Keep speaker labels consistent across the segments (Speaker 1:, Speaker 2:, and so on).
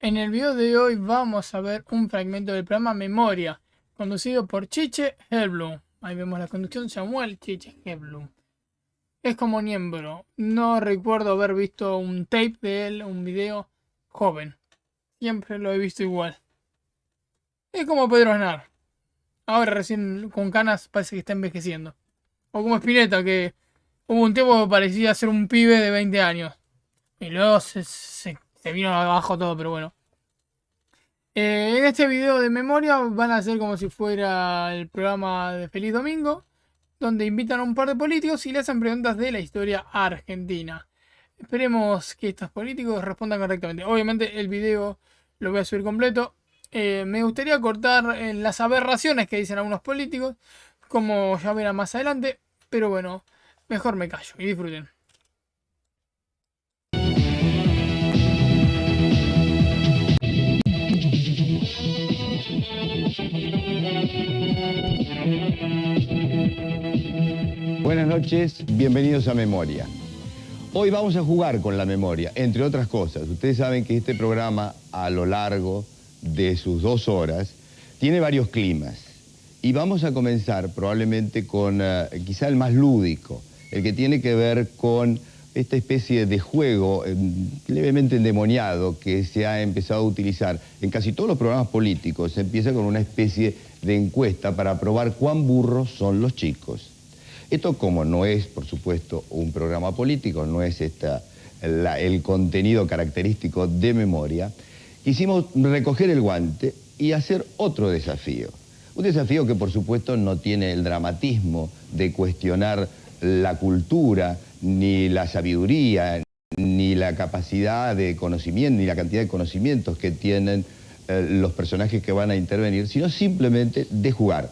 Speaker 1: En el video de hoy vamos a ver un fragmento del programa Memoria, conducido por Chiche Hellblum. Ahí vemos la conducción, Samuel Chiche Hellblum. Es como miembro. No recuerdo haber visto un tape de él, un video joven. Siempre lo he visto igual. Es como Pedro Aznar. Ahora recién con canas parece que está envejeciendo. O como Spinetta, que hubo un tiempo que parecía ser un pibe de 20 años. Y luego se vino abajo todo, pero bueno. En este video de memoria van a ser como si fuera el programa de Feliz Domingo, donde invitan a un par de políticos y le hacen preguntas de la historia argentina. Esperemos que estos políticos respondan correctamente. Obviamente el video lo voy a subir completo. Me gustaría cortar en las aberraciones que dicen algunos políticos, como ya verán más adelante, pero bueno, mejor me callo y disfruten.
Speaker 2: Buenas noches, bienvenidos a Memoria. Hoy vamos a jugar con la memoria, entre otras cosas. Ustedes saben que este programa, a lo largo de sus 2 horas, tiene varios climas. Y vamos a comenzar probablemente con quizá el más lúdico, el que tiene que ver con esta especie de juego levemente endemoniado que se ha empezado a utilizar en casi todos los programas políticos. Se empieza con una especie de encuesta para probar cuán burros son los chicos. Esto, como no es, por supuesto, un programa político, no es el contenido característico de Memoria, quisimos recoger el guante y hacer otro desafío. Un desafío que, por supuesto, no tiene el dramatismo de cuestionar la cultura, ni la sabiduría, ni la capacidad de conocimiento, ni la cantidad de conocimientos que tienen los personajes que van a intervenir, sino simplemente de jugar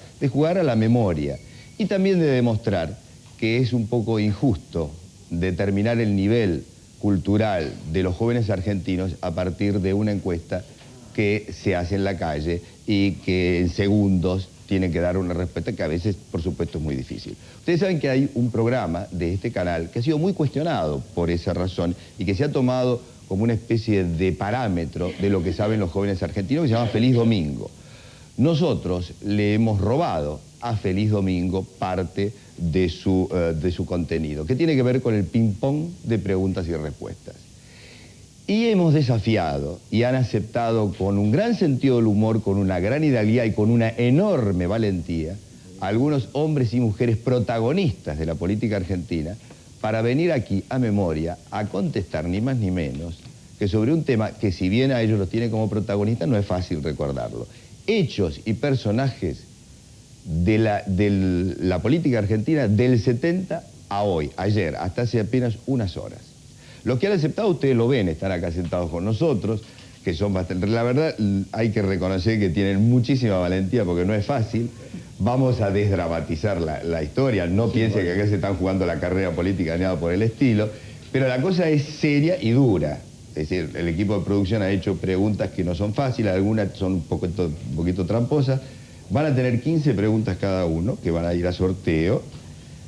Speaker 2: a la memoria. Y también de demostrar que es un poco injusto determinar el nivel cultural de los jóvenes argentinos a partir de una encuesta que se hace en la calle y que en segundos tiene que dar una respuesta que a veces, por supuesto, es muy difícil. Ustedes saben que hay un programa de este canal que ha sido muy cuestionado por esa razón y que se ha tomado como una especie de parámetro de lo que saben los jóvenes argentinos, que se llama Feliz Domingo. Nosotros le hemos robado a Feliz Domingo parte de su contenido, que tiene que ver con el ping-pong de preguntas y respuestas. Y hemos desafiado y han aceptado con un gran sentido del humor, con una gran idealidad y con una enorme valentía a algunos hombres y mujeres protagonistas de la política argentina para venir aquí a Memoria a contestar ni más ni menos que sobre un tema que, si bien a ellos los tiene como protagonistas, no es fácil recordarlo. Hechos y personajes de la política argentina del 70 a hoy, ayer, hasta hace apenas unas horas. Los que han aceptado, ustedes lo ven, están acá sentados con nosotros, que son bastante... La verdad, hay que reconocer que tienen muchísima valentía porque no es fácil. Vamos a desdramatizar la historia. No piensen que acá se están jugando la carrera política ni nada por el estilo, pero la cosa es seria y dura. Es decir, el equipo de producción ha hecho preguntas que no son fáciles, algunas son un poquito tramposas. Van a tener 15 preguntas cada uno, que van a ir a sorteo.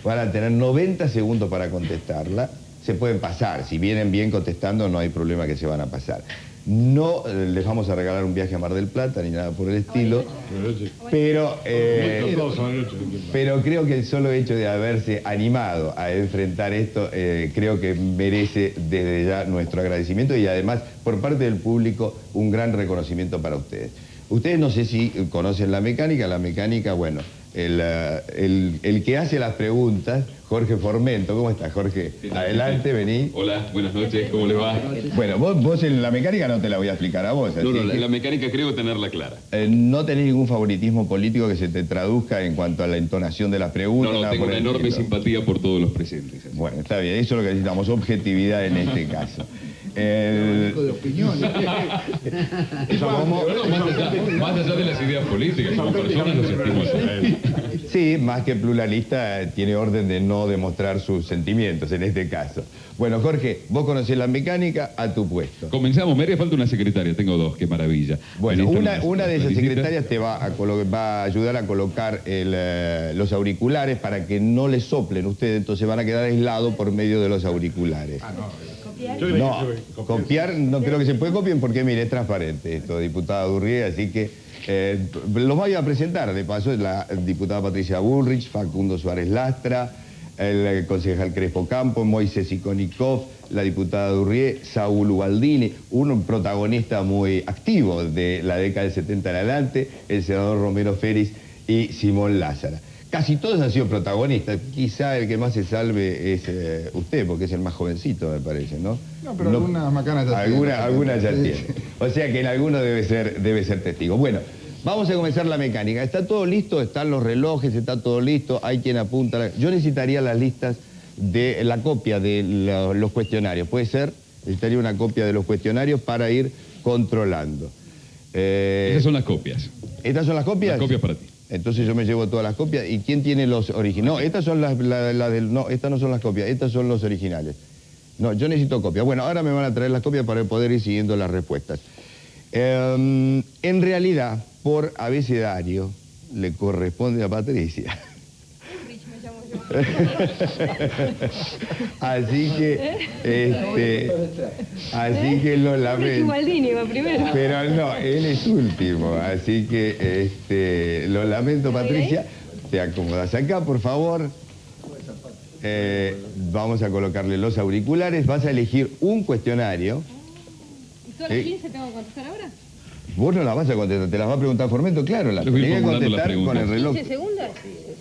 Speaker 2: Van a tener 90 segundos para contestarla. Se pueden pasar, si vienen bien contestando no hay problema que se van a pasar. No les vamos a regalar un viaje a Mar del Plata ni nada por el estilo, pero creo que el solo hecho de haberse animado a enfrentar esto, creo que merece desde ya nuestro agradecimiento y además por parte del público un gran reconocimiento para ustedes. Ustedes no sé si conocen la mecánica, bueno, el que hace las preguntas, Jorge Formento. ¿Cómo estás, Jorge? Adelante, vení.
Speaker 3: Hola, buenas noches, ¿cómo le va?
Speaker 2: Bueno, vos en la mecánica no te la voy a explicar a vos.
Speaker 3: No, la mecánica creo tenerla clara.
Speaker 2: No tenés ningún favoritismo político que se te traduzca en cuanto a la entonación de las preguntas.
Speaker 3: No, tengo una enorme simpatía por todos los presentes.
Speaker 2: Bueno, está bien, eso es lo que necesitamos, objetividad en este caso.
Speaker 4: De opiniones.
Speaker 3: Más allá de las ideas políticas, como personas nos sentimos a él.
Speaker 2: Sí, más que pluralista, tiene orden de no demostrar sus sentimientos en este caso. Bueno, Jorge, vos conocés la mecánica, a tu puesto.
Speaker 3: Comenzamos, me haría falta una secretaria, tengo 2, qué maravilla.
Speaker 2: Bueno, una de esas secretarias te va a ayudar a colocar los auriculares para que no les soplen ustedes, entonces van a quedar aislados por medio de los auriculares. No, copiar no creo que se puede copiar porque, mire, es transparente esto, diputada Durrié, así que los voy a presentar. De paso, la diputada Patricia Bullrich, Facundo Suárez Lastra, el concejal Crespo Campo, Moisés Ikonikov, la diputada Durrié, Saúl Ubaldini, un protagonista muy activo de la década del 70 en adelante, el senador Romero Feris y Simón Lázara. Casi todos han sido protagonistas. Quizá el que más se salve es usted, porque es el más jovencito, me parece, ¿no?
Speaker 4: No, pero algunas macanas ya tiene.
Speaker 2: Algunas ya tiene. O sea que en alguno debe ser testigo. Bueno, vamos a comenzar la mecánica. ¿Está todo listo? ¿Están los relojes? ¿Está todo listo? ¿Hay quien apunta? Yo necesitaría las listas de la copia de los cuestionarios. ¿Puede ser? Necesitaría una copia de los cuestionarios para ir controlando.
Speaker 3: Esas son las copias.
Speaker 2: ¿Estas son las copias?
Speaker 3: Las copias para ti.
Speaker 2: Entonces yo me llevo todas las copias. ¿Y quién tiene los originales? No, estas son no, estas no son las copias, estas son los originales. No, yo necesito copias. Bueno, ahora me van a traer las copias para poder ir siguiendo las respuestas. En realidad, por abecedario, le corresponde a Patricia. Así que lo lamento.
Speaker 5: Ubaldini va primero.
Speaker 2: Pero no, él es último, así que lo lamento, Patricia. Te acomodas acá, por favor. Vamos a colocarle los auriculares. Vas a elegir un cuestionario.
Speaker 5: ¿Y todas las 15 tengo que contestar ahora?
Speaker 2: Vos no las vas a contestar, te las va a preguntar Formento, claro. Las
Speaker 3: voy
Speaker 2: tenés que
Speaker 3: formulando
Speaker 2: contestar
Speaker 3: las
Speaker 2: con el reloj.
Speaker 5: ¿15 segundos?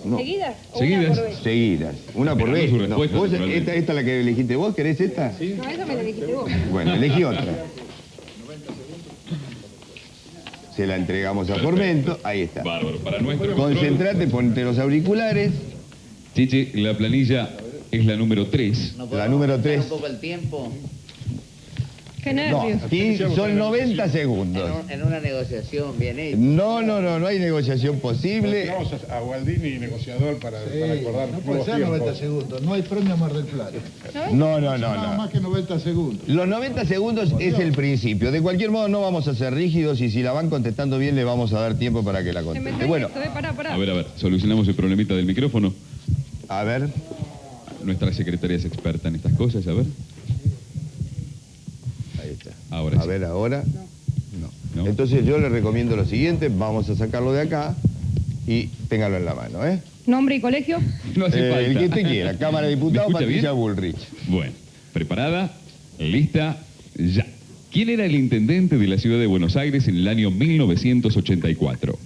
Speaker 2: No.
Speaker 5: ¿Seguidas? ¿O
Speaker 3: Seguidas.
Speaker 5: una por vez?
Speaker 2: Seguidas, una por vez.
Speaker 3: Esperando su
Speaker 2: No,
Speaker 3: respuesta,
Speaker 2: vos,
Speaker 3: naturalmente.
Speaker 2: esta es la que elegiste vos, ¿querés esta?
Speaker 5: No, esa me la dijiste vos.
Speaker 2: Bueno, elegí otra. Se la entregamos a Formento, ahí está.
Speaker 3: Bárbaro. Para nuestro control.
Speaker 2: Concentrate, ponte los auriculares.
Speaker 3: Chiche, la planilla es la número 3.
Speaker 6: No
Speaker 2: La número 3.
Speaker 6: un poco el tiempo
Speaker 5: Qué
Speaker 2: No,
Speaker 5: nervios.
Speaker 2: aquí son 90 segundos.
Speaker 6: en una negociación bien hecha.
Speaker 2: No hay negociación posible.
Speaker 4: Vamos a Gualdini, negociador, para acordar
Speaker 7: No puede ser 90 segundos, no hay premio Mar del Plata.
Speaker 2: No.
Speaker 7: Nada más que 90 segundos.
Speaker 2: Los 90 segundos es el principio. De cualquier modo no vamos a ser rígidos y si la van contestando bien le vamos a dar tiempo para que la
Speaker 5: Se me
Speaker 2: conteste.
Speaker 5: cae
Speaker 2: Bueno,
Speaker 5: esto, pará.
Speaker 3: A ver, solucionamos el problemita del micrófono.
Speaker 2: a ver.
Speaker 3: Nuestra secretaria es experta en estas cosas, a ver.
Speaker 2: Ahí está.
Speaker 3: Ahora
Speaker 2: A
Speaker 3: sí.
Speaker 2: ver, ahora. No.
Speaker 3: No.
Speaker 2: Entonces yo le recomiendo lo siguiente. Vamos a sacarlo de acá y téngalo en la mano, ¿eh?
Speaker 5: ¿Nombre y colegio?
Speaker 3: No hace falta.
Speaker 2: El que usted quiera. Cámara de Diputados,
Speaker 3: ¿Me escucha
Speaker 2: Patricia
Speaker 3: bien?
Speaker 2: Bullrich.
Speaker 3: Bueno, preparada, lista, ya. ¿Quién era el intendente de la ciudad de Buenos Aires en el año 1984?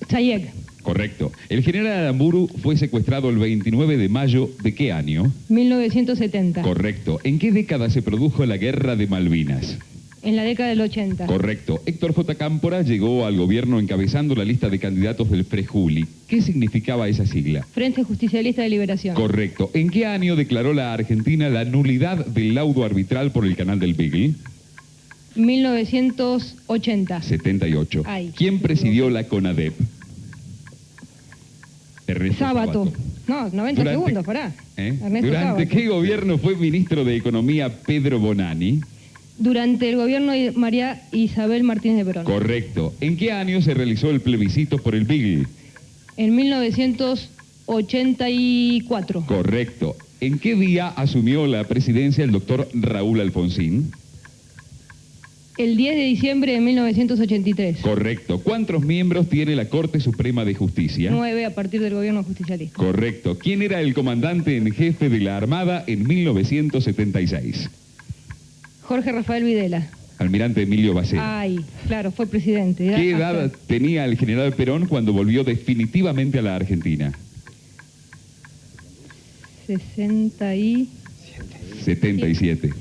Speaker 5: Chayek.
Speaker 3: Correcto. El general Aramburu fue secuestrado el 29 de mayo ¿de qué año?
Speaker 5: 1970.
Speaker 3: Correcto. ¿En qué década se produjo la guerra de Malvinas?
Speaker 5: En la década del 80.
Speaker 3: Correcto. Héctor J. Cámpora llegó al gobierno encabezando la lista de candidatos del Frejuli. ¿Qué significaba esa sigla?
Speaker 5: Frente Justicialista de Liberación.
Speaker 3: Correcto. ¿En qué año declaró la Argentina la nulidad del laudo arbitral por el canal del Beagle?
Speaker 5: 1980.
Speaker 3: 78.
Speaker 5: Ay.
Speaker 3: ¿Quién presidió la CONADEP? Ernesto
Speaker 5: Sábato. No, 90 segundos, pará. Ernesto
Speaker 3: ¿Durante
Speaker 5: Sábato.
Speaker 3: qué gobierno fue ministro de Economía Pedro Bonanni?
Speaker 5: Durante el gobierno de María Isabel Martínez de Perón.
Speaker 3: Correcto. ¿En qué año se realizó el plebiscito por el Beagle?
Speaker 5: En 1984.
Speaker 3: Correcto. ¿En qué día asumió la presidencia el doctor Raúl Alfonsín?
Speaker 5: El 10 de diciembre de 1983.
Speaker 3: Correcto. ¿Cuántos miembros tiene la Corte Suprema de Justicia?
Speaker 5: 9 a partir del gobierno justicialista.
Speaker 3: Correcto. ¿Quién era el comandante en jefe de la Armada en 1976?
Speaker 5: Jorge Rafael Videla.
Speaker 3: Almirante Emilio Bacén.
Speaker 5: Ay, claro, fue presidente.
Speaker 3: ¿Qué edad tenía el general Perón cuando volvió definitivamente a la Argentina?
Speaker 5: 77.
Speaker 3: 77.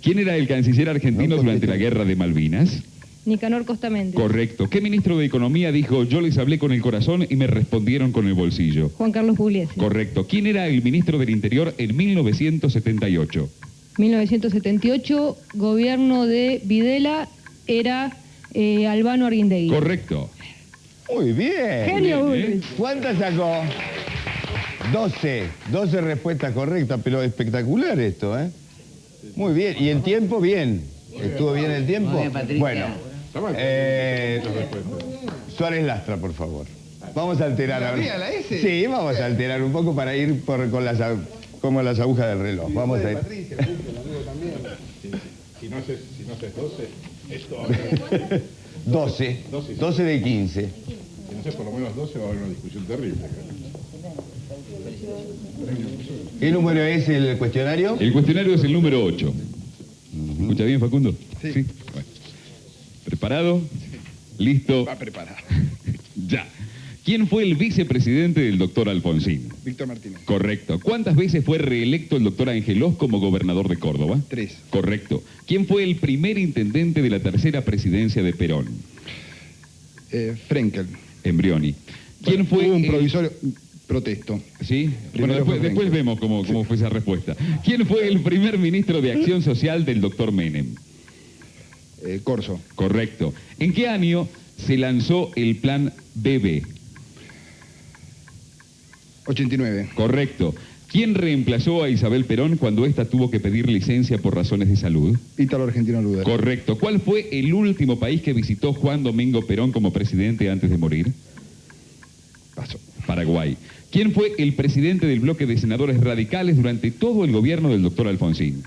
Speaker 3: ¿Quién era el canciller argentino durante la guerra de Malvinas?
Speaker 5: Nicanor Costa Méndez.
Speaker 3: Correcto. ¿Qué ministro de Economía dijo, yo les hablé con el corazón y me respondieron con el bolsillo?
Speaker 5: Juan Carlos Pugliese.
Speaker 3: Correcto. ¿Quién era el ministro del Interior en 1978?
Speaker 5: 1978, gobierno de Videla, era Albano Arguindegui.
Speaker 3: Correcto.
Speaker 2: Muy bien.
Speaker 5: Genio,
Speaker 3: Bien, ¿eh?
Speaker 5: Bullrich.
Speaker 2: ¿Cuántas sacó? 12 respuestas correctas, pero espectacular esto, ¿eh? Muy bien. ¿Y el tiempo? Bien. ¿Estuvo bien el tiempo?
Speaker 6: Muy bien, Patricia.
Speaker 2: Bueno. Suárez Lastra, por favor. Vamos a alterar ahora. Sí, vamos a alterar un poco para ir con como las agujas del reloj. Vamos a ir.
Speaker 4: Patricia, Julio, el amigo también. Si no haces 12, esto
Speaker 2: 12. 12 de 15.
Speaker 4: Si no haces por lo menos 12 va a haber una discusión terrible.
Speaker 2: ¿Qué número es el cuestionario?
Speaker 3: El cuestionario es el número 8. ¿Escucha bien, Facundo? Sí. Bueno. ¿Preparado? ¿Listo?
Speaker 4: Va preparado.
Speaker 3: Ya. ¿Quién fue el vicepresidente del doctor Alfonsín?
Speaker 4: Víctor Martínez.
Speaker 3: Correcto. ¿Cuántas veces fue reelecto el doctor Angelós como gobernador de Córdoba?
Speaker 4: 3.
Speaker 3: Correcto. ¿Quién fue el primer intendente de la tercera presidencia de Perón?
Speaker 4: Frenkel.
Speaker 3: Embrioni. ¿Quién fue
Speaker 4: Hubo un
Speaker 3: el-
Speaker 4: provisorio? Protesto.
Speaker 3: ¿Sí? Bueno,
Speaker 4: Primero fue
Speaker 3: después
Speaker 4: Frenkel.
Speaker 3: vemos cómo fue esa respuesta. ¿Quién fue el primer ministro de Acción Social del doctor Menem?
Speaker 4: Corso.
Speaker 3: Correcto. ¿En qué año se lanzó el plan BB?
Speaker 4: 89.
Speaker 3: Correcto. ¿Quién reemplazó a Isabel Perón cuando ésta tuvo que pedir licencia por razones de salud?
Speaker 4: Ítalo Argentino Luder.
Speaker 3: Correcto. ¿Cuál fue el último país que visitó Juan Domingo Perón como presidente antes de morir?
Speaker 4: Paso.
Speaker 3: Paraguay. ¿Quién fue el presidente del bloque de senadores radicales durante todo el gobierno del doctor Alfonsín?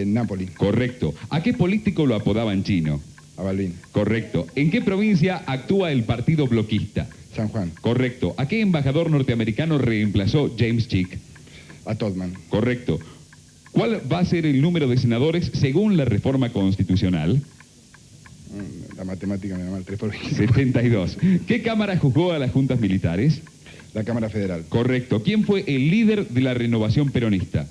Speaker 4: Nápoli.
Speaker 3: Correcto. ¿A qué político lo apodaban chino?
Speaker 4: A Balbín.
Speaker 3: Correcto. ¿En qué provincia actúa el partido bloquista?
Speaker 4: San Juan.
Speaker 3: Correcto. ¿A qué embajador norteamericano reemplazó James Chick?
Speaker 4: A Todman.
Speaker 3: Correcto. ¿Cuál va a ser el número de senadores según la reforma constitucional?
Speaker 4: La matemática me da mal. 3 por 20.
Speaker 3: 72. ¿Qué cámara juzgó a las juntas militares?
Speaker 4: La Cámara Federal.
Speaker 3: Correcto. ¿Quién fue el líder de la renovación peronista?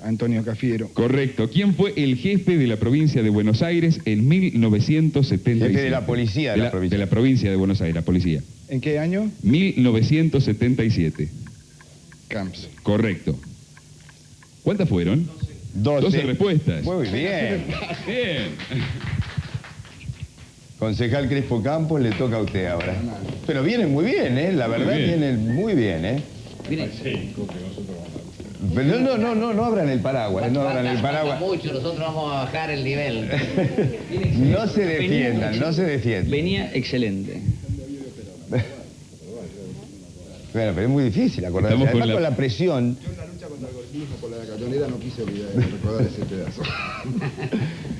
Speaker 4: Antonio Cafiero.
Speaker 3: Correcto. ¿Quién fue el jefe de la provincia de Buenos Aires en 1977?
Speaker 2: Jefe de la policía de la provincia.
Speaker 3: De la provincia de Buenos Aires, la policía.
Speaker 4: ¿En qué año?
Speaker 3: 1977.
Speaker 4: Camps.
Speaker 3: Correcto. ¿Cuántas fueron? 12 respuestas.
Speaker 2: Muy bien.
Speaker 3: Bien.
Speaker 2: Concejal Crespo Campos, le toca a usted ahora. Pero vienen muy bien, ¿eh? La verdad
Speaker 3: bien.
Speaker 2: vienen muy bien, ¿eh?
Speaker 6: Miren,
Speaker 2: Pero no abran el paraguas, no abran el
Speaker 6: falta
Speaker 2: paraguas.
Speaker 6: mucho, nosotros vamos a bajar el nivel.
Speaker 2: No se defiendan, no se defiendan.
Speaker 8: Venía excelente.
Speaker 2: Bueno, pero es muy difícil acordarse.
Speaker 3: Estamos con
Speaker 2: Además
Speaker 3: la-
Speaker 2: con la presión.
Speaker 4: Yo en la lucha contra el golpismo por la Catonera no quise recordar ese pedazo.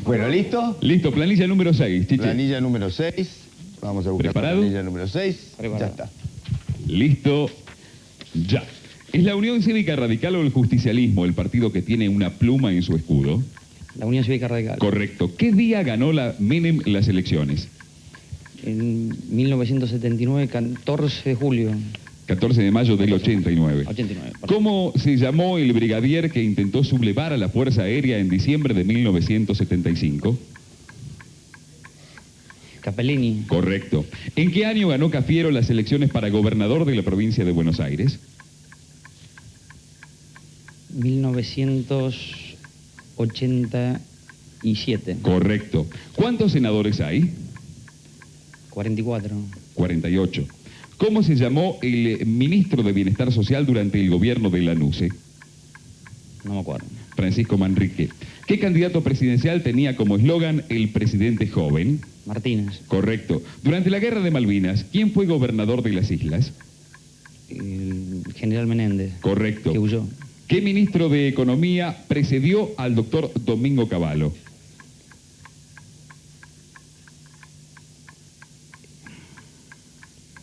Speaker 2: Bueno, ¿listo?
Speaker 3: Listo, planilla número 6, Chiche.
Speaker 2: Planilla número 6. Vamos a buscar la
Speaker 3: ¿Preparado?
Speaker 2: planilla número 6. Ya
Speaker 8: Preparado.
Speaker 2: está.
Speaker 3: Listo, ya. ¿Es la Unión Cívica Radical o el Justicialismo el partido que tiene una pluma en su escudo?
Speaker 8: La Unión Cívica Radical.
Speaker 3: Correcto. ¿Qué día ganó la Menem las elecciones?
Speaker 8: En 1979, 14 de julio.
Speaker 3: 14 de mayo del 89.
Speaker 8: 89. perdón.
Speaker 3: ¿Cómo se llamó el brigadier que intentó sublevar a la Fuerza Aérea en diciembre de 1975?
Speaker 8: Capellini.
Speaker 3: Correcto. ¿En qué año ganó Cafiero las elecciones para gobernador de la provincia de Buenos Aires?
Speaker 8: 1987.
Speaker 3: Correcto. ¿Cuántos senadores hay?
Speaker 8: 44.
Speaker 3: 48. ¿Cómo se llamó el ministro de Bienestar Social durante el gobierno de Lanusse?
Speaker 8: No me acuerdo.
Speaker 3: Francisco Manrique. ¿Qué candidato presidencial tenía como eslogan el presidente joven?
Speaker 8: Martínez.
Speaker 3: Correcto. Durante la Guerra de Malvinas, ¿quién fue gobernador de las islas?
Speaker 8: El general Menéndez.
Speaker 3: Correcto.
Speaker 8: Que huyó.
Speaker 3: ¿Qué ministro de Economía precedió al doctor Domingo Cavallo?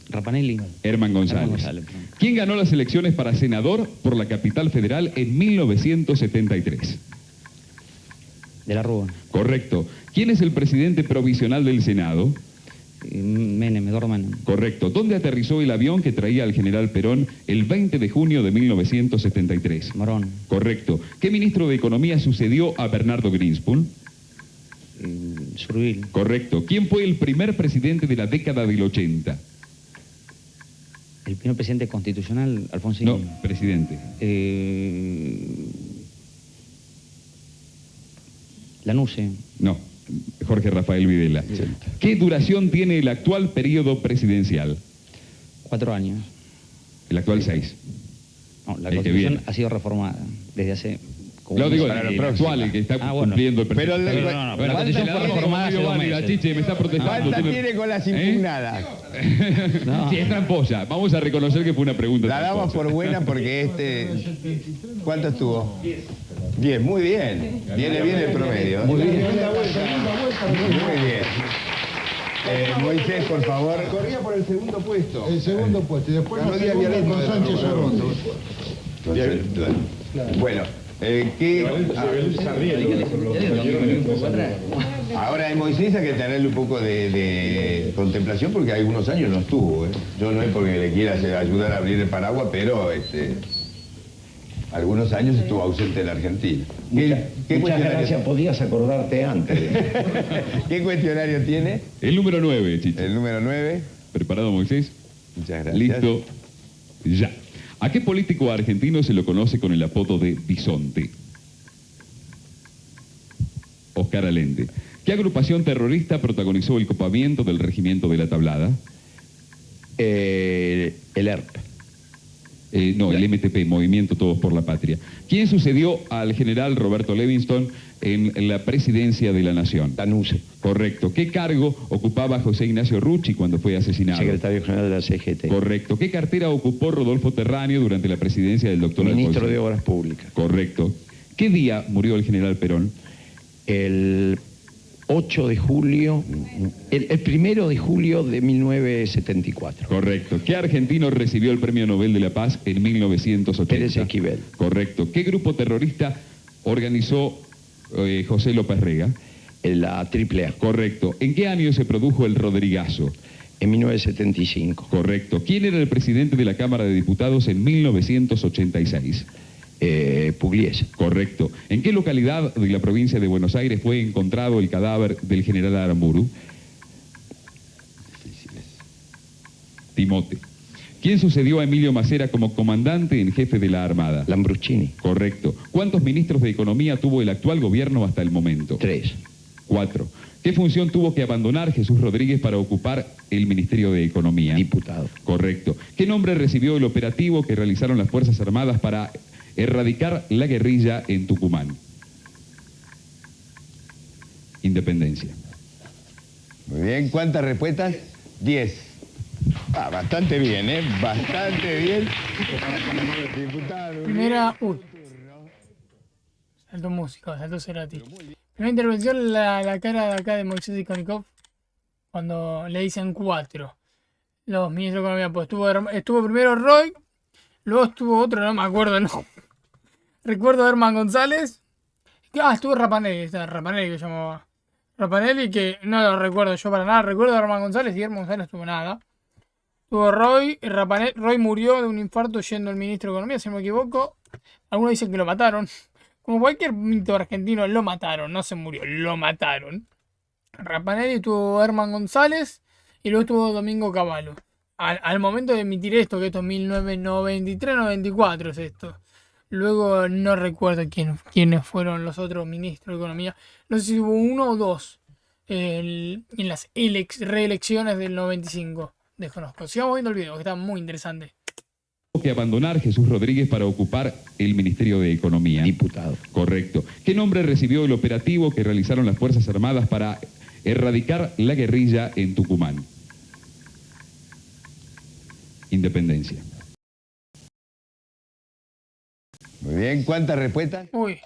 Speaker 8: Rapanelli.
Speaker 3: Herman González.
Speaker 8: Perdón.
Speaker 3: ¿Quién ganó las elecciones para senador por la capital federal en 1973?
Speaker 8: De la Rúa.
Speaker 3: Correcto. ¿Quién es el presidente provisional del Senado?
Speaker 8: Menem, Eduardo Menem.
Speaker 3: Correcto. ¿Dónde aterrizó el avión que traía al general Perón el 20 de junio de 1973?
Speaker 8: Morón.
Speaker 3: Correcto. ¿Qué ministro de Economía sucedió a Bernardo Greenspoon?
Speaker 8: Surville.
Speaker 3: Correcto. ¿Quién fue el primer presidente de la década del 80?
Speaker 8: El primer presidente constitucional, Alfonsín.
Speaker 3: No, presidente.
Speaker 8: Lanusse.
Speaker 3: No, Jorge Rafael Videla. ¿Qué duración tiene el actual periodo presidencial?
Speaker 8: 4 años.
Speaker 3: El actual 6.
Speaker 8: No, la
Speaker 3: El que
Speaker 8: Constitución
Speaker 3: viene.
Speaker 8: ha sido reformada desde hace
Speaker 3: Lo digo,
Speaker 2: para la
Speaker 3: el
Speaker 2: próxima.
Speaker 3: actual, el que está
Speaker 8: bueno.
Speaker 3: cumpliendo el
Speaker 2: Pero
Speaker 3: presidente.
Speaker 2: el-
Speaker 8: no,
Speaker 3: Bueno,
Speaker 8: la constitución
Speaker 3: la
Speaker 8: fue
Speaker 3: damos
Speaker 8: reformada hace
Speaker 3: como
Speaker 8: 2
Speaker 3: válida,
Speaker 8: meses.
Speaker 3: Chiche, me está protestando.
Speaker 2: ¿Cuántas
Speaker 3: Tú no-
Speaker 2: tiene con las impugnadas?
Speaker 8: No.
Speaker 3: Sí, es tramposa. Vamos a reconocer que fue una pregunta
Speaker 2: La damos
Speaker 3: tramposa.
Speaker 2: por buena porque ¿cuánto estuvo? 10, muy bien. Viene bien el promedio. Muy bien. Muy bien. Moisés, por favor. Corría por el segundo puesto.
Speaker 7: El segundo puesto. Y después
Speaker 2: Ganó
Speaker 7: la
Speaker 2: Díaz
Speaker 7: segunda
Speaker 2: Violeta
Speaker 7: con
Speaker 2: de
Speaker 7: Sánchez
Speaker 2: Ferrocarril.
Speaker 7: Orondo.
Speaker 2: Bueno, ahora en Moisés hay que tenerle un poco de contemplación porque algunos años no estuvo. Yo no es porque le quiera ayudar a abrir el paraguas, pero algunos años estuvo ausente en la Argentina. ¿Qué cuestionario?
Speaker 6: podías acordarte antes.
Speaker 2: ¿Qué cuestionario tiene?
Speaker 3: El número 9, Chiche.
Speaker 2: El número 9.
Speaker 3: ¿Preparado, Moisés?
Speaker 2: Muchas gracias.
Speaker 3: Listo. Ya. ¿A qué político argentino se lo conoce con el apodo de Bisonte? Oscar Allende. ¿Qué agrupación terrorista protagonizó el copamiento del regimiento de la Tablada?
Speaker 6: El ERP.
Speaker 3: No, el MTP, Movimiento Todos por la Patria. ¿Quién sucedió al general Roberto Livingston en la presidencia de la Nación?
Speaker 6: Tanuse.
Speaker 3: Correcto. ¿Qué cargo ocupaba José Ignacio Rucci cuando fue asesinado?
Speaker 6: Secretario General de la CGT.
Speaker 3: Correcto. ¿Qué cartera ocupó Rodolfo Terráneo durante la presidencia del doctor
Speaker 6: Ministro
Speaker 3: Alfonsín?
Speaker 6: de Obras Públicas.
Speaker 3: Correcto. ¿Qué día murió el general Perón?
Speaker 6: El 8 de julio, el 1 de julio de 1974.
Speaker 3: Correcto. ¿Qué argentino recibió el Premio Nobel de la Paz en 1980?
Speaker 6: Pérez Esquivel.
Speaker 3: Correcto. ¿Qué grupo terrorista organizó José López Rega?
Speaker 6: La AAA.
Speaker 3: Correcto. ¿En qué año se produjo el Rodrigazo?
Speaker 6: En 1975.
Speaker 3: Correcto. ¿Quién era el presidente de la Cámara de Diputados en 1986?
Speaker 6: Pugliese.
Speaker 3: Correcto. ¿En qué localidad de la provincia de Buenos Aires fue encontrado el cadáver del general Aramburu? Timote. ¿Quién sucedió a Emilio Macera como comandante en jefe de la Armada?
Speaker 6: Lambruschini.
Speaker 3: Correcto. ¿Cuántos ministros de Economía tuvo el actual gobierno hasta el momento?
Speaker 6: 3.
Speaker 3: 4. ¿Qué función tuvo que abandonar Jesús Rodríguez para ocupar el Ministerio de Economía?
Speaker 6: Diputado.
Speaker 3: Correcto. ¿Qué nombre recibió el operativo que realizaron las Fuerzas Armadas para erradicar la guerrilla en Tucumán? Independencia.
Speaker 2: Muy bien, ¿cuántas respuestas? 10. Bastante bien, ¿eh? Bastante bien. Diputado.
Speaker 1: Primera. Uy. Saltó música, saltó Cerati. Primera intervención, la cara de acá de Moisés Ikonikov cuando le dicen 4. Los ministros de Economía, pues estuvo primero Roy, luego estuvo otro, no me acuerdo, no. Recuerdo a Herman González. Estuvo Rapanelli, Rapanelli que llamaba. Rapanelli que no lo recuerdo yo para nada. Recuerdo a Herman González y Herman González no estuvo nada. Tuvo Roy, Roy murió de un infarto yendo al ministro de Economía, si no me equivoco. Algunos dicen que lo mataron. Como cualquier mito argentino, lo mataron, no se murió, lo mataron. Rapanelli, tuvo Herman González y luego tuvo Domingo Cavallo. Al momento de emitir esto, que esto es 1993-94 es esto. Luego no recuerdo quiénes fueron los otros ministros de Economía. No sé si hubo uno o dos en las reelecciones del 95. Desconozco. Sigamos viendo el video, que está muy interesante.
Speaker 3: Tuvo que abandonar Jesús Rodríguez para ocupar el Ministerio de Economía.
Speaker 6: Diputado.
Speaker 3: Correcto. ¿Qué nombre recibió el operativo que realizaron las Fuerzas Armadas para erradicar la guerrilla en Tucumán? Independencia.
Speaker 2: Muy bien, ¿cuántas respuestas?
Speaker 1: Uy.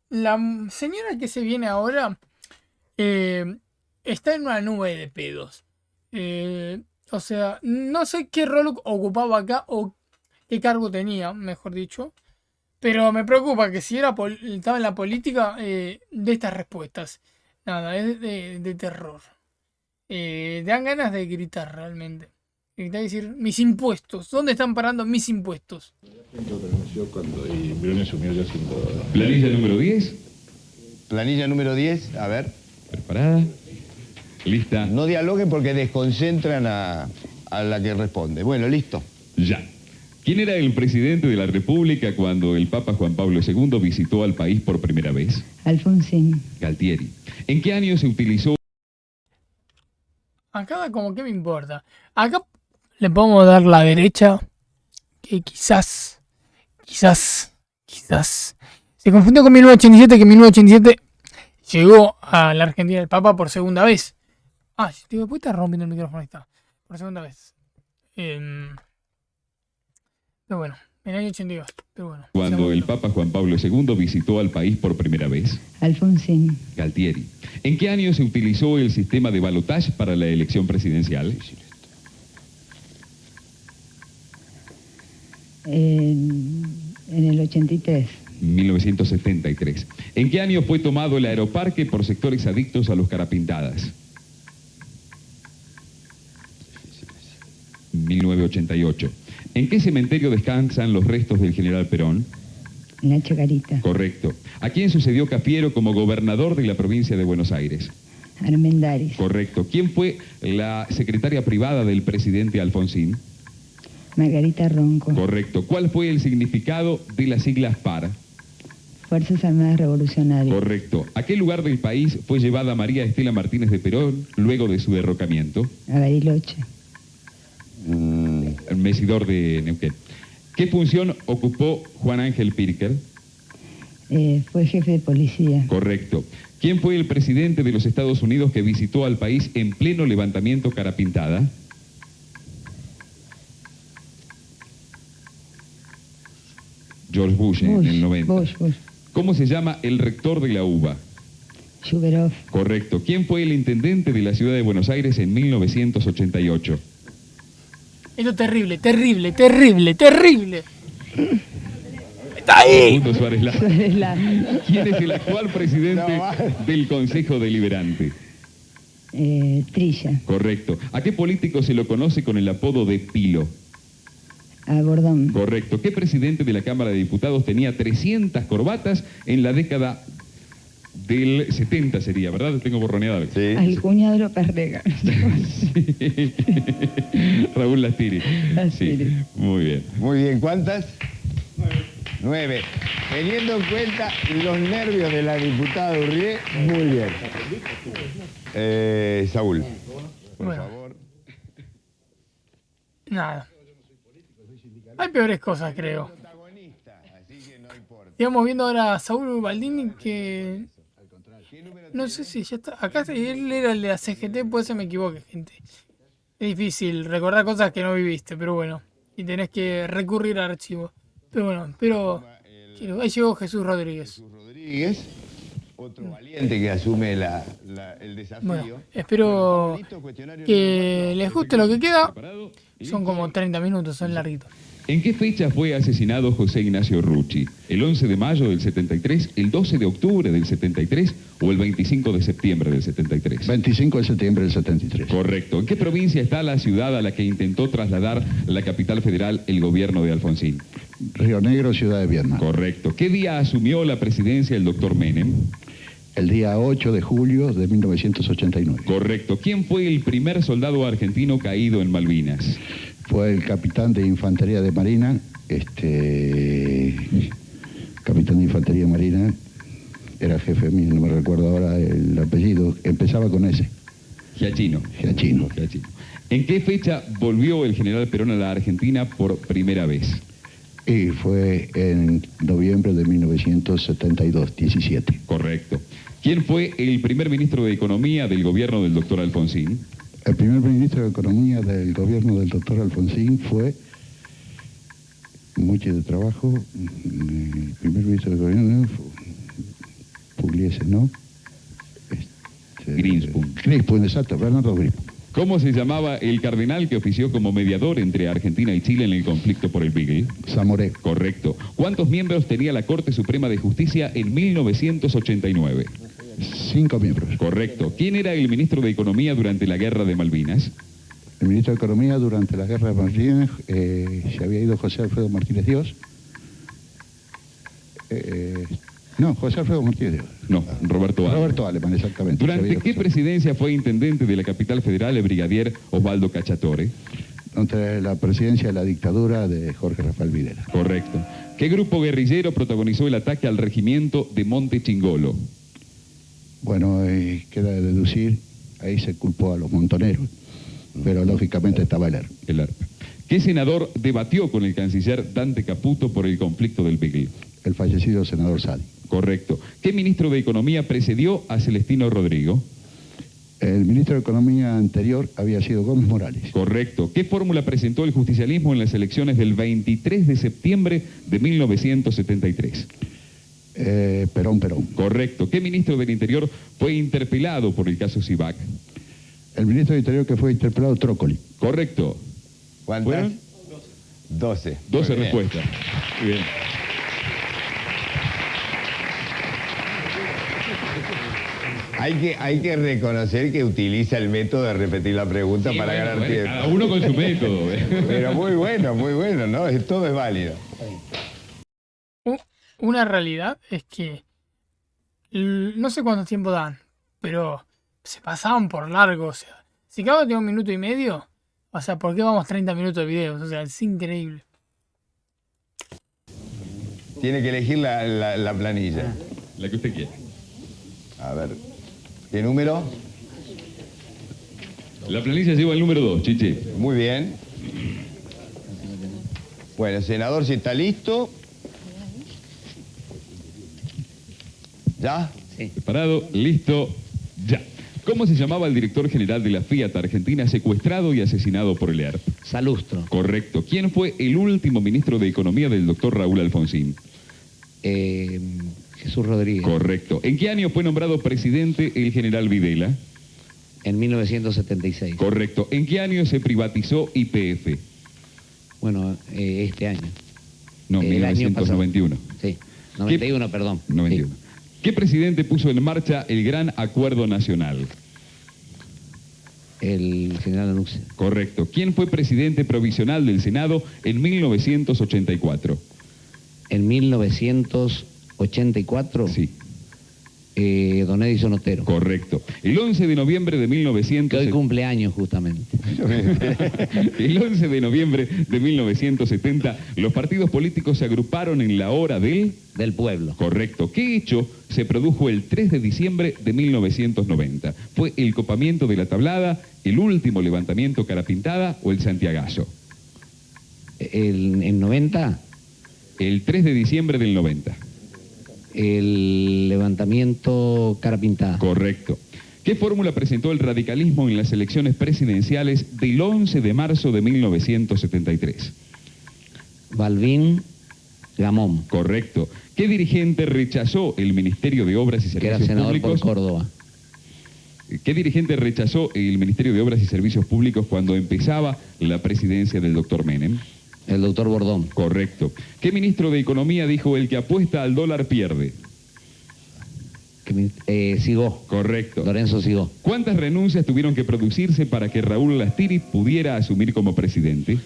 Speaker 1: La señora que se viene ahora está en una nube de pedos. O sea, no sé qué rol ocupaba acá o qué cargo tenía, mejor dicho. Pero me preocupa que si estaba en la política de estas respuestas. Nada, es de terror. Dan ganas de gritar realmente. Gritar y decir, mis impuestos. ¿Dónde están parando mis impuestos?
Speaker 4: Renunció cuando y Briones asumió ya siendo...
Speaker 3: Planilla número 10.
Speaker 2: Planilla número 10, a ver.
Speaker 3: Preparada. Lista.
Speaker 2: No dialoguen porque desconcentran a la que responde. Bueno, listo.
Speaker 3: Ya. ¿Quién era el presidente de la República cuando el Papa Juan Pablo II visitó al país por primera vez?
Speaker 5: Alfonsín.
Speaker 3: Galtieri. ¿En qué año se utilizó?
Speaker 1: Acá como que me importa. Acá le podemos dar la derecha que quizás Se confundió con 1987, que en 1987 llegó a la Argentina el Papa por segunda vez. Ah, digo, ¿por qué está rompiendo el micrófono? Ahí está. Por segunda vez. Pero bueno, en el año 82. Pero bueno,
Speaker 3: Cuando el Papa Juan Pablo II visitó al país por primera vez.
Speaker 9: Alfonsín.
Speaker 3: Galtieri. ¿En qué año se utilizó el sistema de balotaje para la elección presidencial?
Speaker 9: En el 83.
Speaker 3: 1973. ¿En qué año fue tomado el aeroparque por sectores adictos a los carapintadas? 1988. ¿En qué cementerio descansan los restos del general Perón?
Speaker 9: En la Chacarita.
Speaker 3: Correcto. ¿A quién sucedió Cafiero como gobernador de la provincia de Buenos Aires?
Speaker 9: Armendáriz.
Speaker 3: Correcto. ¿Quién fue la secretaria privada del presidente Alfonsín?
Speaker 9: Margarita Ronco.
Speaker 3: Correcto. ¿Cuál fue el significado de las siglas PAR?
Speaker 9: Fuerzas Armadas Revolucionarias.
Speaker 3: Correcto. ¿A qué lugar del país fue llevada María Estela Martínez de Perón luego de su derrocamiento?
Speaker 9: A Bariloche.
Speaker 3: El Mesidor de Neuquén. ¿Qué función ocupó Juan Ángel Pirker?
Speaker 9: Fue jefe de policía.
Speaker 3: Correcto. ¿Quién fue el presidente de los Estados Unidos que visitó al país en pleno levantamiento carapintada? George Bush, en el 90.
Speaker 9: Bush.
Speaker 3: ¿Cómo se llama el rector de la UBA?
Speaker 9: Shuberov.
Speaker 3: Correcto. ¿Quién fue el intendente de la ciudad de Buenos Aires en 1988?
Speaker 1: Esto es terrible, terrible, terrible, terrible. ¡Está ahí!
Speaker 3: Punto Suárez Lara.
Speaker 9: Suárez Lara.
Speaker 3: ¿Quién es el actual presidente del Consejo Deliberante?
Speaker 9: Trilla.
Speaker 3: Correcto. ¿A qué político se lo conoce con el apodo de Pilo?
Speaker 9: A Bordón.
Speaker 3: Correcto. ¿Qué presidente de la Cámara de Diputados tenía 300 corbatas en la década del 70 sería, ¿verdad? Tengo borroneada.
Speaker 2: Sí.
Speaker 9: Al cuñado López Rega.
Speaker 3: Sí. Raúl Lastiri.
Speaker 9: Lastiri.
Speaker 3: Sí, muy bien.
Speaker 2: Muy bien, ¿cuántas? 9. Teniendo en cuenta los nervios de la diputada Urrié, muy bien. Saúl, por
Speaker 1: Bueno.
Speaker 2: favor.
Speaker 1: Nada. Hay peores cosas, creo. Estamos viendo ahora a Saúl Baldini que... No sé si ya está... Acá él era el de la CGT, puede ser me equivoque, gente. Es difícil recordar cosas que no viviste, pero bueno. Y tenés que recurrir a archivos. Pero bueno, pero... Ahí llegó Jesús Rodríguez.
Speaker 2: Jesús Rodríguez, otro valiente que asume el desafío.
Speaker 1: Bueno, espero que les guste lo que queda. Son como 30 minutos, son larguitos.
Speaker 3: ¿En qué fecha fue asesinado José Ignacio Rucci? ¿El 11 de mayo del 73, el 12 de octubre del 73 o el 25 de septiembre del 73?
Speaker 7: 25 de septiembre del 73.
Speaker 3: Correcto. ¿En qué provincia está la ciudad a la que intentó trasladar la capital federal el gobierno de Alfonsín?
Speaker 7: Río Negro, ciudad de Viedma.
Speaker 3: Correcto. ¿Qué día asumió la presidencia el doctor Menem?
Speaker 7: El día 8 de julio de 1989.
Speaker 3: Correcto. ¿Quién fue el primer soldado argentino caído en Malvinas?
Speaker 7: Fue el capitán de Infantería de Marina, capitán de Infantería Marina, era jefe mío, no me recuerdo ahora el apellido, empezaba con ese.
Speaker 3: Giachino.
Speaker 7: Giachino.
Speaker 3: ¿En qué fecha volvió el general Perón a la Argentina por primera vez?
Speaker 7: Y fue en noviembre de 1972, 17.
Speaker 3: Correcto. ¿Quién fue el primer ministro de Economía del gobierno del doctor Alfonsín?
Speaker 7: El primer ministro de Economía del gobierno del doctor Alfonsín fue, mucho de trabajo, el primer ministro de Gobierno, Pugliese, ¿no?
Speaker 3: Grinspoon.
Speaker 7: Grinspoon, exacto, Bernardo Grinspoon.
Speaker 3: ¿Cómo se llamaba el cardenal que ofició como mediador entre Argentina y Chile en el conflicto por el Beagle?
Speaker 7: Zamoré.
Speaker 3: Correcto. ¿Cuántos miembros tenía la Corte Suprema de Justicia en 1989?
Speaker 7: 5 miembros.
Speaker 3: Correcto. ¿Quién era el ministro de Economía durante la Guerra de Malvinas?
Speaker 7: El ministro de Economía durante la Guerra de Malvinas se había ido José Alfredo Martínez Dios. No, José Alfredo Martínez Dios.
Speaker 3: No, Roberto Alemán.
Speaker 7: Roberto Alemán, exactamente.
Speaker 3: ¿Durante qué presidencia fue intendente de la capital federal el brigadier Osvaldo Cacciatore?
Speaker 7: Durante la presidencia de la dictadura de Jorge Rafael Videla.
Speaker 3: Correcto. ¿Qué grupo guerrillero protagonizó el ataque al regimiento de Monte Chingolo?
Speaker 7: Bueno, queda de deducir, ahí se culpó a los montoneros, pero lógicamente estaba el ARPA.
Speaker 3: ¿Qué senador debatió con el canciller Dante Caputo por el conflicto del Beagle?
Speaker 7: el fallecido senador Sadi.
Speaker 3: Correcto. ¿Qué ministro de Economía precedió a Celestino Rodrigo?
Speaker 7: El ministro de Economía anterior había sido Gómez Morales.
Speaker 3: Correcto. ¿Qué fórmula presentó el justicialismo en las elecciones del 23 de septiembre de 1973?
Speaker 7: Perón.
Speaker 3: Correcto. ¿Qué ministro del Interior fue interpelado por el caso Cibac?
Speaker 7: El ministro de Interior que fue interpelado, Trócoli.
Speaker 3: Correcto.
Speaker 2: ¿Cuántas?
Speaker 3: ¿Fueron?
Speaker 2: 12.
Speaker 3: 12
Speaker 2: Muy bien.
Speaker 3: respuestas. Muy bien.
Speaker 2: Hay que reconocer que utiliza el método de repetir la pregunta
Speaker 3: Sí,
Speaker 2: para
Speaker 3: bueno,
Speaker 2: ganar
Speaker 3: bueno,
Speaker 2: tiempo.
Speaker 3: cada uno con su método.
Speaker 2: Pero muy bueno, ¿no? Todo es válido.
Speaker 1: Una realidad es que no sé cuánto tiempo dan, pero se pasaban por largo. O sea, si cada uno tiene 1 minuto y medio, o sea, ¿por qué vamos 30 minutos de videos? O sea, es increíble.
Speaker 2: Tiene que elegir la planilla.
Speaker 3: La que usted quiera.
Speaker 2: A ver. ¿Qué número?
Speaker 3: La planilla lleva el número 2, Chiche.
Speaker 2: Muy bien. Bueno, senador, si está listo. ¿Ya?
Speaker 8: Sí.
Speaker 3: Preparado, listo, ya. ¿Cómo se llamaba el director general de la Fiat Argentina secuestrado y asesinado por el ERP?
Speaker 8: Salustro.
Speaker 3: Correcto. ¿Quién fue el último ministro de Economía del doctor Raúl Alfonsín?
Speaker 8: Jesús Rodríguez.
Speaker 3: Correcto. ¿En qué año fue nombrado presidente el general Videla?
Speaker 8: En 1976.
Speaker 3: Correcto. ¿En qué año se privatizó YPF?
Speaker 8: Bueno, este año.
Speaker 3: No,
Speaker 8: El año
Speaker 3: 1991.
Speaker 8: Sí. 91, perdón.
Speaker 3: 91.
Speaker 8: Sí.
Speaker 3: ¿Qué presidente puso en marcha el Gran Acuerdo Nacional?
Speaker 8: El general Anuncia.
Speaker 3: Correcto. ¿Quién fue presidente provisional del Senado en 1984?
Speaker 8: En 1984.
Speaker 3: Sí.
Speaker 8: Don Edison Otero.
Speaker 3: Correcto. El 11 de noviembre de
Speaker 8: Que hoy
Speaker 3: 1970.
Speaker 8: cumpleaños justamente.
Speaker 3: El 11 de noviembre de 1970, los partidos políticos se agruparon en la hora del...
Speaker 8: Del pueblo.
Speaker 3: Correcto. ¿Qué hecho se produjo el 3 de diciembre de 1990? ¿Fue el copamiento de la Tablada, el último levantamiento cara pintada o el Santiagazo?
Speaker 8: En 90,
Speaker 3: El 3 de diciembre del 90.
Speaker 8: el levantamiento cara pintada.
Speaker 3: Correcto. ¿Qué fórmula presentó el radicalismo en las elecciones presidenciales del 11 de marzo de 1973?
Speaker 8: Balbín Gamón,
Speaker 3: Correcto. ¿Qué dirigente rechazó el Ministerio de Obras y
Speaker 8: que era
Speaker 3: Servicios
Speaker 8: senador por
Speaker 3: Públicos?
Speaker 8: Córdoba.
Speaker 3: ¿Qué dirigente rechazó el Ministerio de Obras y Servicios Públicos cuando empezaba la presidencia del doctor Menem?
Speaker 8: El doctor Bordón.
Speaker 3: Correcto. ¿Qué ministro de Economía dijo el que apuesta al dólar pierde?
Speaker 8: Sigó.
Speaker 3: Correcto.
Speaker 8: Lorenzo Sigó.
Speaker 3: ¿Cuántas renuncias tuvieron que producirse para que Raúl Lastiri pudiera asumir como presidente?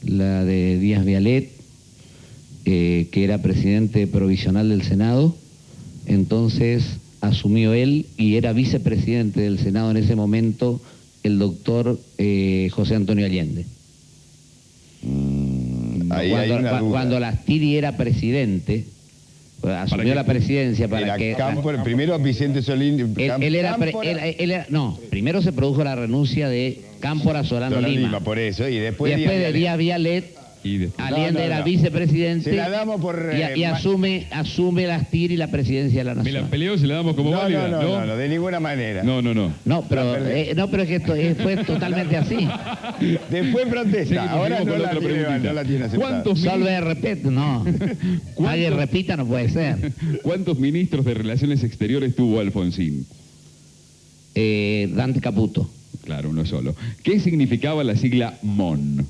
Speaker 8: La de Díaz Vialet, que era presidente provisional del Senado. Entonces asumió él y era vicepresidente del Senado en ese momento el doctor José Antonio Allende.
Speaker 2: Ahí hay una duda.
Speaker 8: Cuando Lastiri era presidente, asumió la presidencia para
Speaker 2: Era
Speaker 8: que...
Speaker 2: Cámpora, primero Vicente Solín.
Speaker 8: No, primero se produjo la renuncia de Cámpora Solano Lima.
Speaker 2: Por eso, y después
Speaker 8: de Díaz Vialet,
Speaker 3: Y después...
Speaker 8: Allende era vicepresidente
Speaker 2: Se la damos por...
Speaker 8: y asume Lastiri la presidencia de la
Speaker 3: Me
Speaker 8: Nación.
Speaker 3: la peleó, se la damos como válida,
Speaker 2: no, de ninguna manera.
Speaker 3: No.
Speaker 8: No, pero es que esto fue totalmente así.
Speaker 2: Después protesta,
Speaker 3: Seguimos,
Speaker 2: ahora
Speaker 3: seguimos
Speaker 2: no
Speaker 3: con
Speaker 2: la,
Speaker 3: otra
Speaker 2: tiene,
Speaker 3: preguntita.
Speaker 2: no la tiene aceptada.
Speaker 3: ¿Cuántos
Speaker 8: Salve repete, no. Alguien repita, no puede ser.
Speaker 3: ¿Cuántos ministros de Relaciones Exteriores tuvo Alfonsín?
Speaker 8: Dante Caputo.
Speaker 3: Claro, uno solo. ¿Qué significaba la sigla MON?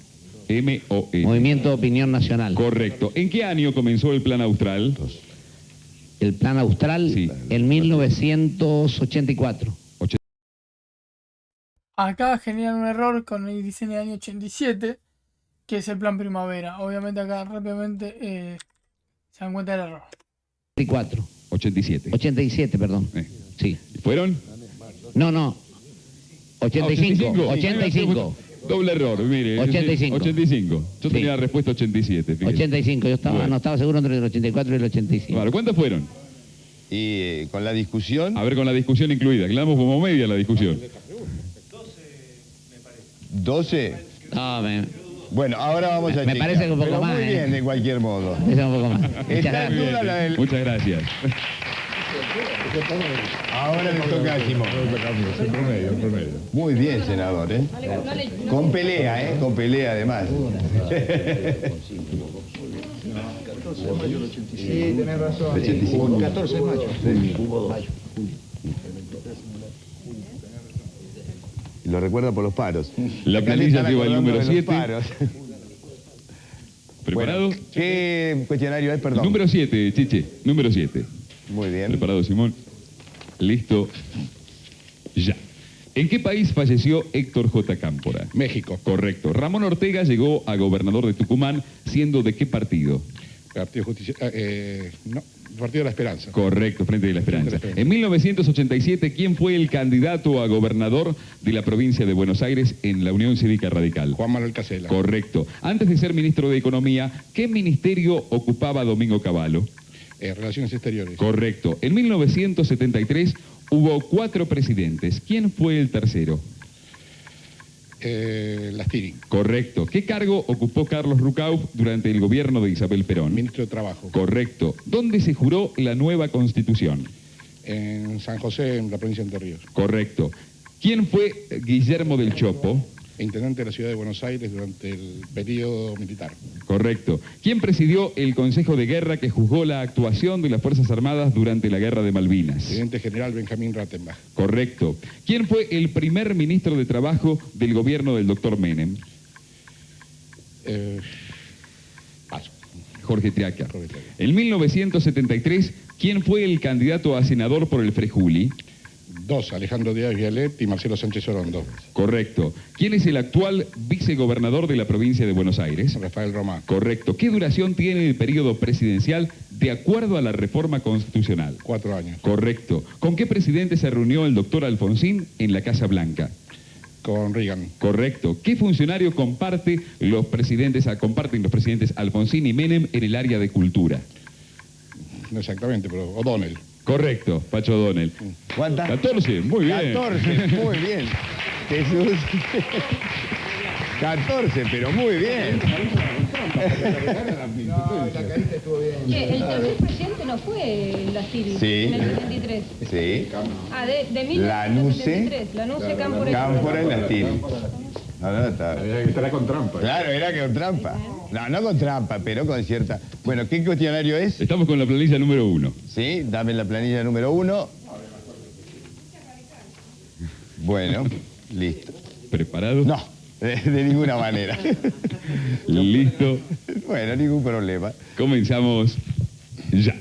Speaker 3: M-O-N.
Speaker 8: Movimiento de Opinión Nacional.
Speaker 3: Correcto. ¿En qué año comenzó el Plan Austral?
Speaker 8: El Plan Austral,
Speaker 3: Sí.
Speaker 8: en 1984.
Speaker 1: Acá generan un error con el diseño del año 87, que es el plan primavera. Obviamente acá rápidamente se dan cuenta del error.
Speaker 8: 84.
Speaker 3: 87.
Speaker 8: 87, perdón. Sí.
Speaker 3: ¿Fueron?
Speaker 8: No. 85.
Speaker 3: 85.
Speaker 8: 85.
Speaker 3: Doble error, mire.
Speaker 8: 85.
Speaker 3: 85. Yo
Speaker 8: Sí.
Speaker 3: tenía la respuesta 87. fíjese.
Speaker 8: 85. Yo
Speaker 3: Bueno.
Speaker 8: no estaba seguro entre el 84 y el 85.
Speaker 3: Claro, ¿cuántas fueron?
Speaker 2: Y con la discusión,
Speaker 3: A ver, con la discusión incluida, que le damos como media la discusión.
Speaker 2: 12.
Speaker 8: No,
Speaker 2: Bueno, ahora vamos a
Speaker 8: Me
Speaker 2: chequear.
Speaker 8: parece que un poco
Speaker 2: Pero
Speaker 8: más,
Speaker 2: muy
Speaker 8: ¿eh?
Speaker 2: bien, de cualquier modo.
Speaker 8: Ese es un poco más. Muchas
Speaker 2: Está
Speaker 8: gracias.
Speaker 2: dura la del...
Speaker 3: Muchas gracias.
Speaker 2: Ahora le toca a Simón.
Speaker 4: El promedio.
Speaker 2: Muy bien, senador, ¿eh? Con pelea, ¿eh? Con pelea, además.
Speaker 7: Sí, tenés razón.
Speaker 2: 85.
Speaker 7: 14 de mayo.
Speaker 2: Lo recuerda por los paros.
Speaker 3: La
Speaker 2: Acá
Speaker 3: planilla
Speaker 2: se están
Speaker 3: lleva el
Speaker 2: acordando
Speaker 3: número
Speaker 2: de los
Speaker 3: 7.
Speaker 2: paros.
Speaker 3: ¿Preparado?
Speaker 2: Bueno, ¿qué cuestionario es, perdón?
Speaker 3: Número 7, Chiche. Número 7.
Speaker 2: Muy bien.
Speaker 3: ¿Preparado, Simón? Listo. Ya. ¿En qué país falleció Héctor J. Cámpora?
Speaker 4: México.
Speaker 3: Correcto. Ramón Ortega llegó a gobernador de Tucumán, siendo de qué partido?
Speaker 4: Partido Justicia... no, Partido de la Esperanza.
Speaker 3: Correcto, Frente de la Esperanza.
Speaker 4: Frente de la Esperanza.
Speaker 3: En 1987, ¿quién fue el candidato a gobernador de la provincia de Buenos Aires en la Unión Cívica Radical?
Speaker 4: Juan Manuel Casella.
Speaker 3: Correcto. Antes de ser ministro de Economía, ¿qué ministerio ocupaba Domingo Cavallo?
Speaker 4: Relaciones Exteriores.
Speaker 3: Correcto. En 1973 hubo 4 presidentes. ¿Quién fue el tercero?
Speaker 4: Lastiri.
Speaker 3: Correcto. ¿Qué cargo ocupó Carlos Rucauf durante el gobierno de Isabel Perón?
Speaker 4: Ministro de Trabajo.
Speaker 3: Correcto. ¿Dónde se juró la nueva Constitución?
Speaker 4: En San José, en la provincia de Entre Ríos.
Speaker 3: Correcto. ¿Quién fue Guillermo del Chopo?
Speaker 4: Intendente de la ciudad de Buenos Aires durante el periodo militar.
Speaker 3: Correcto. ¿Quién presidió el Consejo de Guerra que juzgó la actuación de las Fuerzas Armadas durante la Guerra de Malvinas?
Speaker 4: Presidente General Benjamín Rattenbach.
Speaker 3: Correcto. ¿Quién fue el primer ministro de Trabajo del gobierno del doctor Menem?
Speaker 4: Paso.
Speaker 3: Jorge Triaca.
Speaker 4: Jorge Triaca.
Speaker 3: En 1973, ¿quién fue el candidato a senador por el Frejuli?
Speaker 4: 2, Alejandro Díaz Vialet y Marcelo Sánchez Orondo.
Speaker 3: Correcto. ¿Quién es el actual vicegobernador de la provincia de Buenos Aires?
Speaker 4: Rafael Román.
Speaker 3: Correcto. ¿Qué duración tiene el periodo presidencial de acuerdo a la reforma constitucional?
Speaker 4: 4 años.
Speaker 3: Correcto. ¿Con qué presidente se reunió el doctor Alfonsín en la Casa Blanca?
Speaker 4: Con Reagan.
Speaker 3: Correcto. ¿Qué funcionario comparten los presidentes Alfonsín y Menem en el área de cultura?
Speaker 4: No exactamente, pero O'Donnell.
Speaker 3: Correcto, Pacho O'Donnell.
Speaker 2: ¿Cuántas?
Speaker 3: 14, muy bien.
Speaker 2: 14, muy bien. Jesús. 14, pero muy bien.
Speaker 5: El tercer presidente no fue Lastiri
Speaker 2: Sí.
Speaker 5: en el 73.
Speaker 2: Sí.
Speaker 5: Ah, de
Speaker 2: Lanuse.
Speaker 5: 1973. Lanuse, Cámpora.
Speaker 2: Cámpora y Lastiri. No, está.
Speaker 4: Estará con trampa.
Speaker 2: Claro, era con trampa. No con trampa, pero con cierta... Bueno, ¿qué cuestionario es?
Speaker 3: Estamos con la planilla número 1.
Speaker 2: Sí, dame la planilla número 1. Bueno, listo.
Speaker 3: ¿Preparado?
Speaker 2: No, de ninguna manera.
Speaker 3: Listo.
Speaker 2: Bueno, ningún problema.
Speaker 3: Comenzamos ya.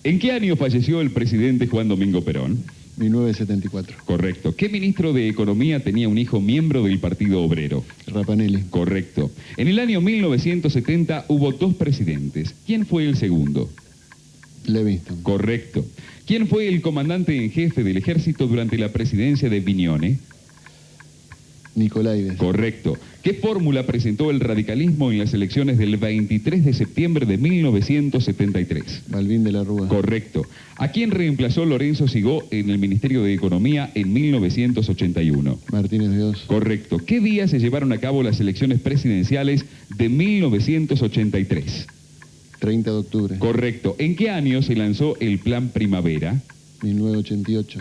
Speaker 3: ¿En qué año falleció el presidente Juan Domingo Perón?
Speaker 7: 1974.
Speaker 3: Correcto. ¿Qué ministro de Economía tenía un hijo miembro del Partido Obrero?
Speaker 7: Rapanelli.
Speaker 3: Correcto. En el año 1970 hubo 2 presidentes. ¿Quién fue el segundo?
Speaker 7: Livingston.
Speaker 3: Correcto. ¿Quién fue el comandante en jefe del ejército durante la presidencia de Vignone?
Speaker 7: Nicolaides.
Speaker 3: Correcto. ¿Qué fórmula presentó el radicalismo en las elecciones del 23 de septiembre de 1973?
Speaker 7: Balbín de la Rúa.
Speaker 3: Correcto. ¿A quién reemplazó Lorenzo Sigó en el Ministerio de Economía en 1981?
Speaker 7: Martínez de Oz.
Speaker 3: Correcto. ¿Qué día se llevaron a cabo las elecciones presidenciales de 1983?
Speaker 7: 30 de octubre.
Speaker 3: Correcto. ¿En qué año se lanzó el Plan Primavera?
Speaker 7: 1988.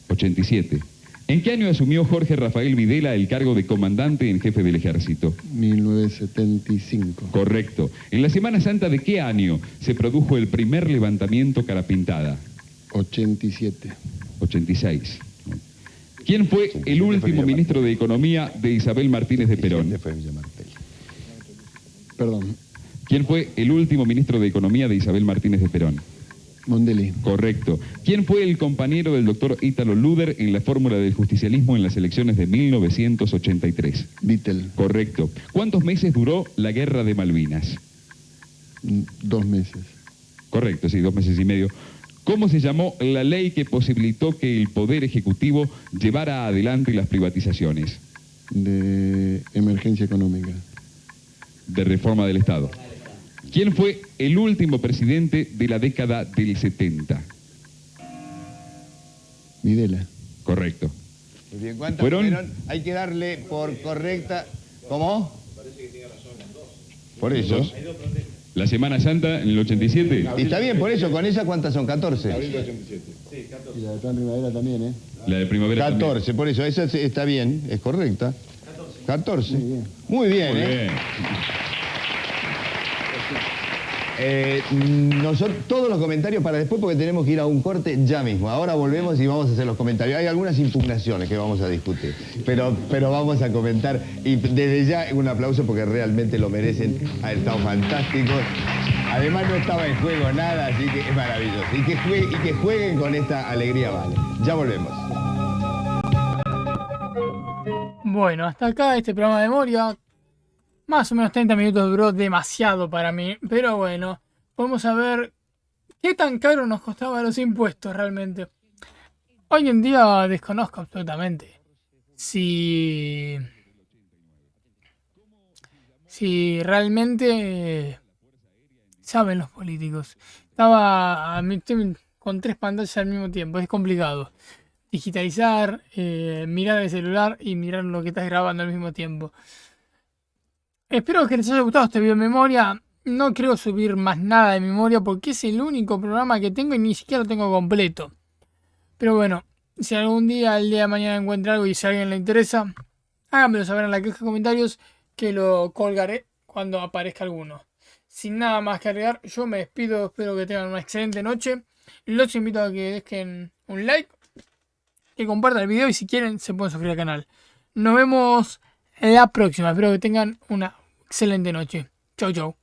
Speaker 3: 87. ¿En qué año asumió Jorge Rafael Videla el cargo de comandante en jefe del ejército?
Speaker 7: 1975.
Speaker 3: Correcto. ¿En la Semana Santa de qué año se produjo el primer levantamiento cara pintada?
Speaker 7: 87.
Speaker 3: 86. ¿Quién fue el último ministro de Economía de Isabel Martínez de Perón?
Speaker 7: Perdón.
Speaker 3: ¿Quién fue el último ministro de Economía de Isabel Martínez de Perón?
Speaker 7: Mondeli.
Speaker 3: Correcto. ¿Quién fue el compañero del doctor Ítalo Luder en la fórmula del justicialismo en las elecciones de 1983?
Speaker 7: Vittel.
Speaker 3: Correcto. ¿Cuántos meses duró la guerra de Malvinas?
Speaker 7: 2 meses.
Speaker 3: Correcto, sí, 2 meses y medio. ¿Cómo se llamó la ley que posibilitó que el Poder Ejecutivo llevara adelante las privatizaciones?
Speaker 7: De emergencia económica.
Speaker 3: De reforma del Estado. ¿Quién fue el último presidente de la década del 70?
Speaker 7: Videla.
Speaker 3: Correcto.
Speaker 2: Muy bien, ¿cuántas
Speaker 3: ¿Fueron?
Speaker 2: fueron? Hay que darle por correcta... ¿Cómo? Por eso.
Speaker 3: La Semana Santa en el 87.
Speaker 2: Y está bien, por eso, con esa ¿cuántas son? 14.
Speaker 4: Abril del 87.
Speaker 7: Y la de primavera también, ¿eh?
Speaker 3: La de primavera
Speaker 2: 14, por eso, esa está bien, es correcta. 14. Muy bien,
Speaker 3: también. Muy
Speaker 2: ¿eh?
Speaker 3: bien.
Speaker 2: Nosotros, todos los comentarios para después porque tenemos que ir a un corte ya mismo. Ahora volvemos y vamos a hacer los comentarios. Hay algunas impugnaciones que vamos a discutir, pero vamos a comentar. Y desde ya un aplauso porque realmente lo merecen. Han estado fantásticos. Además no estaba en juego nada, así que es maravilloso. Y que jueguen con esta alegría, vale. Ya volvemos.
Speaker 1: Bueno, hasta acá este programa de memoria. Más o menos 30 minutos duró, demasiado para mí. Pero bueno, vamos a ver qué tan caro nos costaban los impuestos realmente. Hoy en día desconozco absolutamente si realmente saben los políticos. Estoy con 3 pantallas al mismo tiempo, es complicado. Digitalizar, mirar el celular y mirar lo que estás grabando al mismo tiempo. Espero que les haya gustado este video de memoria. No creo subir más nada de memoria porque es el único programa que tengo y ni siquiera lo tengo completo. Pero bueno, si algún día, el día de mañana encuentro algo y si a alguien le interesa, háganmelo saber en la caja de comentarios que lo colgaré cuando aparezca alguno. Sin nada más que agregar, yo me despido. Espero que tengan una excelente noche. Los invito a que dejen un like, que compartan el video y si quieren se pueden suscribir al canal. Nos vemos la próxima. Espero que tengan una excelente noche. Chau, chau.